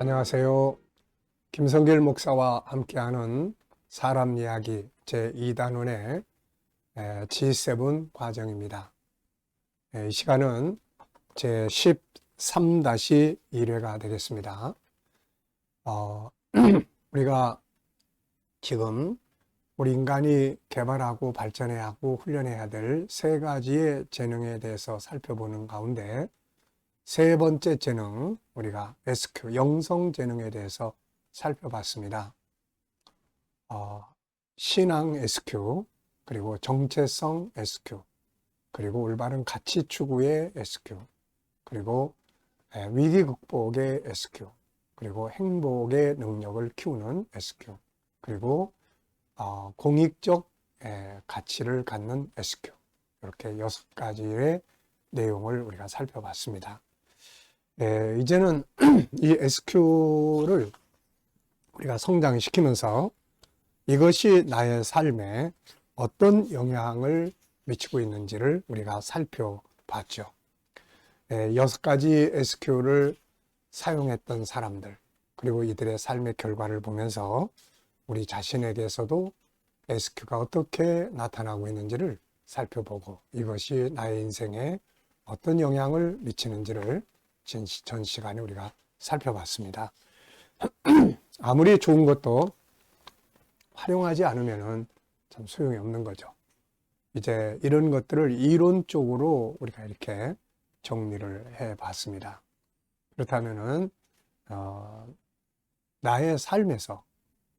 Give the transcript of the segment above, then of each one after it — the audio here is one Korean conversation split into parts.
안녕하세요. 김성길 목사와 함께하는 사람 이야기 제2단원의 G7 과정입니다. 이 시간은 제13-1회가 되겠습니다. 우리가 지금 우리 인간이 개발하고 발전해야 하고 훈련해야 될 세 가지의 재능에 대해서 살펴보는 가운데 세 번째 재능, 우리가 SQ, 영성 재능에 대해서 살펴봤습니다. 신앙 SQ, 그리고 정체성 SQ, 그리고 올바른 가치 추구의 SQ, 그리고 위기 극복의 SQ, 그리고 행복의 능력을 키우는 SQ, 그리고 공익적 가치를 갖는 SQ, 이렇게 6가지의 내용을 우리가 살펴봤습니다. 이제는 이 SQ를 우리가 성장시키면서 이것이 나의 삶에 어떤 영향을 미치고 있는지를 우리가 살펴봤죠. 6가지 SQ를 사용했던 사람들, 그리고 이들의 삶의 결과를 보면서 우리 자신에게서도 SQ가 어떻게 나타나고 있는지를 살펴보고 이것이 나의 인생에 어떤 영향을 미치는지를 전 시간에 우리가 살펴봤습니다. 아무리 좋은 것도 활용하지 않으면 참 소용이 없는 거죠. 이제 이런 것들을 이론적으로 우리가 이렇게 정리를 해 봤습니다. 그렇다면은, 나의 삶에서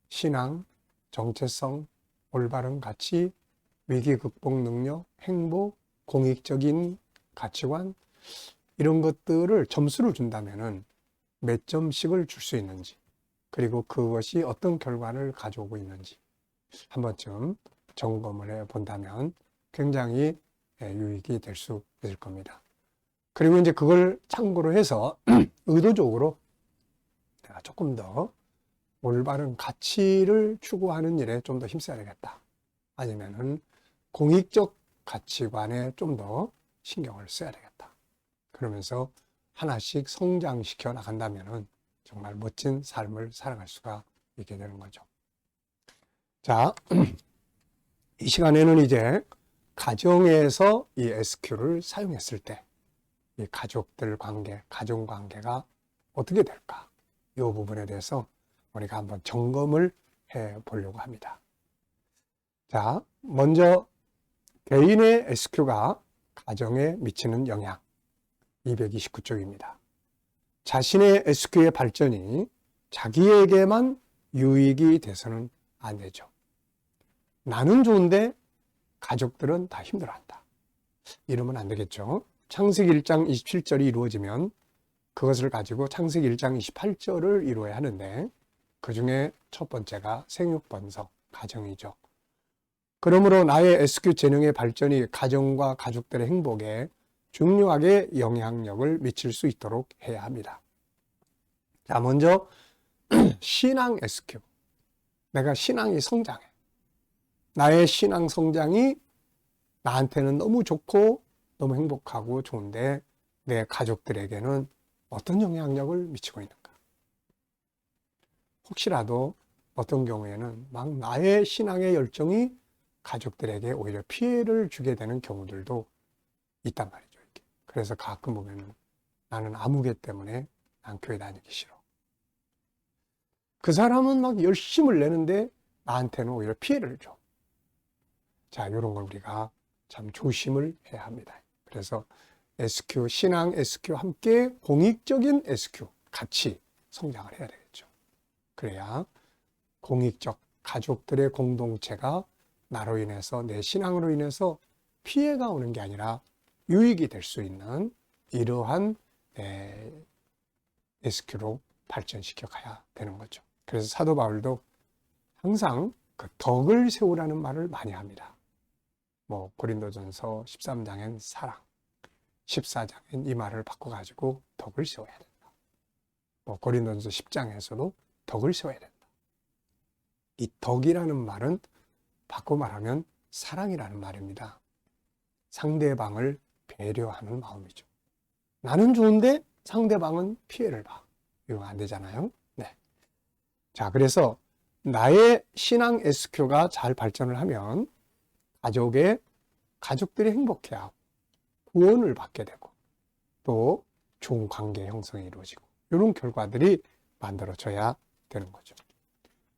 신앙, 정체성, 올바른 가치, 위기 극복 능력, 행복, 공익적인 가치관, 이런 것들을 점수를 준다면은 몇 점씩을 줄 수 있는지, 그리고 그것이 어떤 결과를 가져오고 있는지 한 번쯤 점검을 해 본다면 굉장히 유익이 될 수 있을 겁니다. 그리고 이제 그걸 참고로 해서 의도적으로 내가 조금 더 올바른 가치를 추구하는 일에 좀 더 힘써야 되겠다. 아니면은 공익적 가치관에 좀 더 신경을 써야 되겠다. 그러면서 하나씩 성장시켜 나간다면은 정말 멋진 삶을 살아갈 수가 있게 되는 거죠. 자, 이 시간에는 이제 가정에서 이 SQ를 사용했을 때 이 가족들 관계, 가정 관계가 어떻게 될까? 이 부분에 대해서 우리가 한번 점검을 해 보려고 합니다. 자, 먼저 개인의 SQ가 가정에 미치는 영향 229쪽입니다. 자신의 SQ의 발전이 자기에게만 유익이 돼서는 안 되죠. 나는 좋은데 가족들은 다 힘들어한다. 이러면 안 되겠죠. 창세기 1장 27절이 이루어지면 그것을 가지고 창세기 1장 28절을 이루어야 하는데 그 중에 첫 번째가 생육번성, 가정이죠. 그러므로 나의 SQ 재능의 발전이 가정과 가족들의 행복에 중요하게 영향력을 미칠 수 있도록 해야 합니다. 자, 먼저 신앙 SQ. 내가 신앙이 성장해. 나의 신앙 성장이 나한테는 너무 좋고 너무 행복하고 좋은데 내 가족들에게는 어떤 영향력을 미치고 있는가? 혹시라도 어떤 경우에는 막 나의 신앙의 열정이 가족들에게 오히려 피해를 주게 되는 경우들도 있단 말이죠. 이렇게. 그래서 가끔 보면은 나는 아무개 때문에 난 교회 다니기 싫어. 그 사람은 막 열심을 내는데 나한테는 오히려 피해를 줘. 자, 이런 걸 우리가 참 조심을 해야 합니다. 그래서 SQ, 신앙 SQ 함께 공익적인 SQ 같이 성장을 해야 되겠죠. 그래야 공익적 가족들의 공동체가 나로 인해서 내 신앙으로 인해서 피해가 오는 게 아니라 유익이 될 수 있는 이러한 SQ로 발전시켜 가야 되는 거죠. 그래서 사도 바울도 항상 그 덕을 세우라는 말을 많이 합니다. 뭐 고린도전서 13장엔 사랑, 14장엔 이 말을 바꿔가지고 덕을 세워야 된다. 뭐 고린도전서 10장에서도 덕을 세워야 된다. 이 덕이라는 말은 바꿔 말하면 사랑이라는 말입니다. 상대방을 배려하는 마음이죠. 나는 좋은데 상대방은 피해를 봐. 이러면 안 되잖아요. 네. 자, 그래서 나의 신앙 SQ가 잘 발전을 하면 가족들이 행복해하고 구원을 받게 되고 또 좋은 관계 형성이 이루어지고 이런 결과들이 만들어져야 되는 거죠.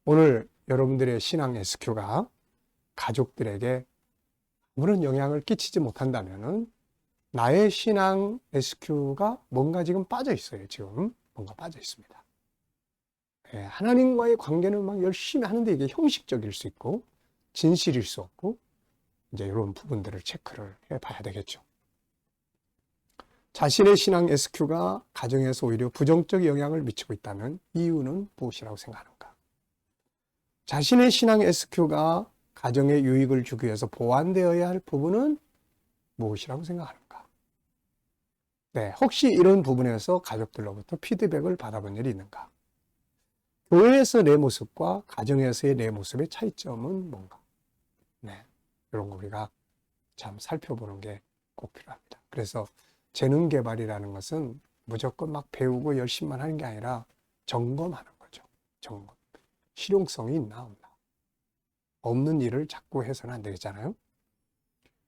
오늘 여러분들의 신앙 SQ가 가족들에게 아무런 영향을 끼치지 못한다면은 나의 신앙 SQ가 뭔가 지금 빠져 있어요. 지금 뭔가 빠져 있습니다. 예, 하나님과의 관계는 막 열심히 하는데 이게 형식적일 수 있고 진실일 수 없고 이제 이런 부분들을 체크를 해봐야 되겠죠. 자신의 신앙 SQ가 가정에서 오히려 부정적 영향을 미치고 있다면 이유는 무엇이라고 생각하는가? 자신의 신앙 SQ가 가정에 유익을 주기 위해서 보완되어야 할 부분은 무엇이라고 생각하는가? 네, 혹시 이런 부분에서 가족들로부터 피드백을 받아본 일이 있는가? 교회에서 내 모습과 가정에서의 내 모습의 차이점은 뭔가? 네, 이런 거 우리가 참 살펴보는 게 꼭 필요합니다. 그래서 재능 개발이라는 것은 무조건 막 배우고 열심히만 하는 게 아니라 점검하는 거죠. 점검. 실용성이 있나 없나. 없는 일을 자꾸 해서는 안 되겠잖아요.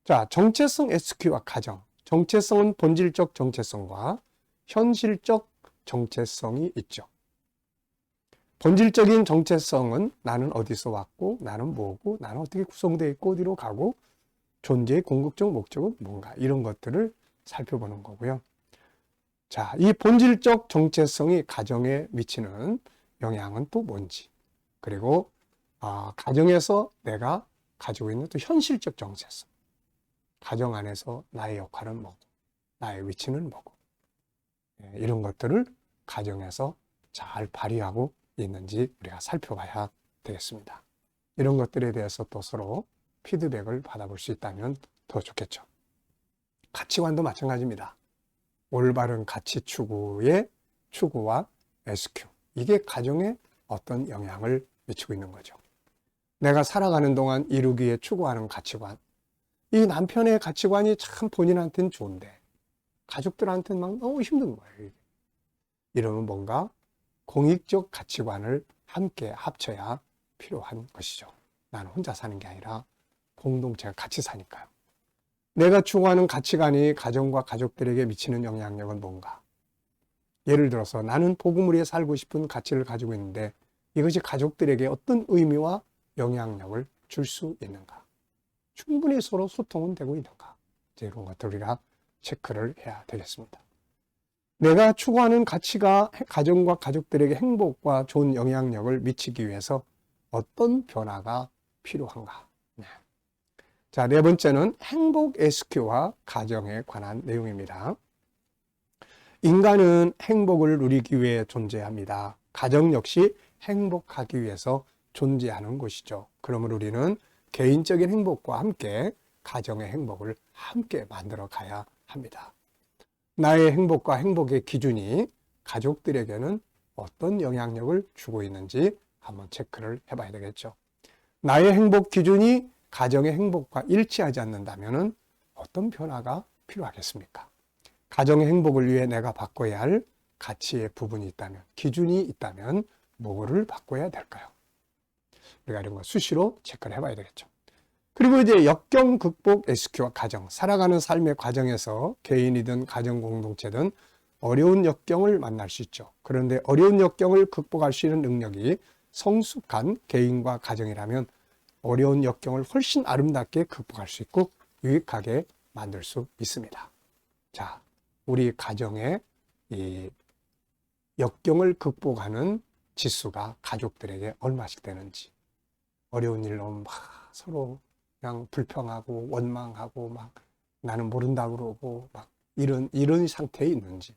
자, 정체성 SQ와 가정. 정체성은 본질적 정체성과 현실적 정체성이 있죠. 본질적인 정체성은 나는 어디서 왔고, 나는 뭐고, 나는 어떻게 구성되어 있고, 어디로 가고, 존재의 궁극적 목적은 뭔가, 이런 것들을 살펴보는 거고요. 자, 이 본질적 정체성이 가정에 미치는 영향은 또 뭔지, 그리고 가정에서 내가 가지고 있는 또 현실적 정체성, 가정 안에서 나의 역할은 뭐고, 나의 위치는 뭐고, 이런 것들을 가정에서 잘 발휘하고 있는지 우리가 살펴봐야 되겠습니다. 이런 것들에 대해서 또 서로 피드백을 받아볼 수 있다면 더 좋겠죠. 가치관도 마찬가지입니다. 올바른 가치 추구와 SQ. 이게 가정에 어떤 영향을 미치고 있는 거죠. 내가 살아가는 동안 이루기 위해 추구하는 가치관. 이 남편의 가치관이 참 본인한테는 좋은데 가족들한테는 막 너무 힘든 거예요. 이러면 뭔가 공익적 가치관을 함께 합쳐야 필요한 것이죠. 나는 혼자 사는 게 아니라 공동체가 같이 사니까요. 내가 추구하는 가치관이 가정과 가족들에게 미치는 영향력은 뭔가? 예를 들어서 나는 복음을 위해 살고 싶은 가치를 가지고 있는데 이것이 가족들에게 어떤 의미와 영향력을 줄 수 있는가? 충분히 서로 소통은 되고 있는가? 이런 것들 우리가 체크를 해야 되겠습니다. 내가 추구하는 가치가 가정과 가족들에게 행복과 좋은 영향력을 미치기 위해서 어떤 변화가 필요한가? 네. 자, 네 번째는 행복 SQ와 가정에 관한 내용입니다. 인간은 행복을 누리기 위해 존재합니다. 가정 역시 행복하기 위해서 존재하는 것이죠. 그러므로 우리는 개인적인 행복과 함께 가정의 행복을 함께 만들어 가야 합니다. 나의 행복과 행복의 기준이 가족들에게는 어떤 영향력을 주고 있는지 한번 체크를 해봐야 되겠죠. 나의 행복 기준이 가정의 행복과 일치하지 않는다면 어떤 변화가 필요하겠습니까? 가정의 행복을 위해 내가 바꿔야 할 가치의 부분이 있다면, 기준이 있다면 뭐를 바꿔야 될까요? 우리가 이런 거 수시로 체크를 해봐야 되겠죠. 그리고 이제 역경 극복 SQ와 가정, 살아가는 삶의 과정에서 개인이든 가정 공동체든 어려운 역경을 만날 수 있죠. 그런데 어려운 역경을 극복할 수 있는 능력이 성숙한 개인과 가정이라면 어려운 역경을 훨씬 아름답게 극복할 수 있고 유익하게 만들 수 있습니다. 자, 우리 가정의 이 역경을 극복하는 지수가 가족들에게 얼마씩 되는지, 어려운 일로 막 서로 그냥 불평하고 원망하고 막 나는 모른다 그러고 막 이런 상태에 있는지,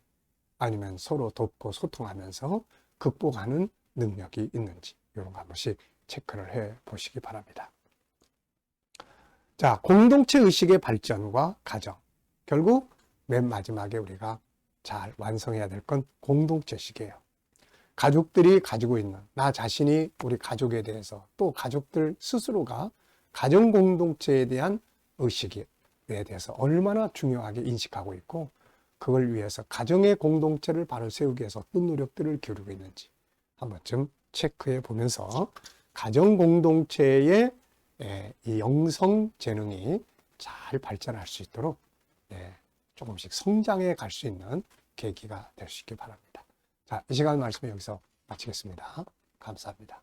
아니면 서로 돕고 소통하면서 극복하는 능력이 있는지, 이런 거 한 번씩 체크를 해 보시기 바랍니다. 자, 공동체 의식의 발전과 가정. 결국 맨 마지막에 우리가 잘 완성해야 될 건 공동체식이에요. 가족들이 가지고 있는, 나 자신이 우리 가족에 대해서, 또 가족들 스스로가 가정 공동체에 대한 의식에 대해서 얼마나 중요하게 인식하고 있고 그걸 위해서 가정의 공동체를 바로 세우기 위해서 어떤 노력들을 기울이고 있는지 한 번쯤 체크해 보면서 가정 공동체의 이 영성 재능이 잘 발전할 수 있도록 조금씩 성장해 갈 수 있는 계기가 될 수 있길 바랍니다. 자, 이 시간 말씀 여기서 마치겠습니다. 감사합니다.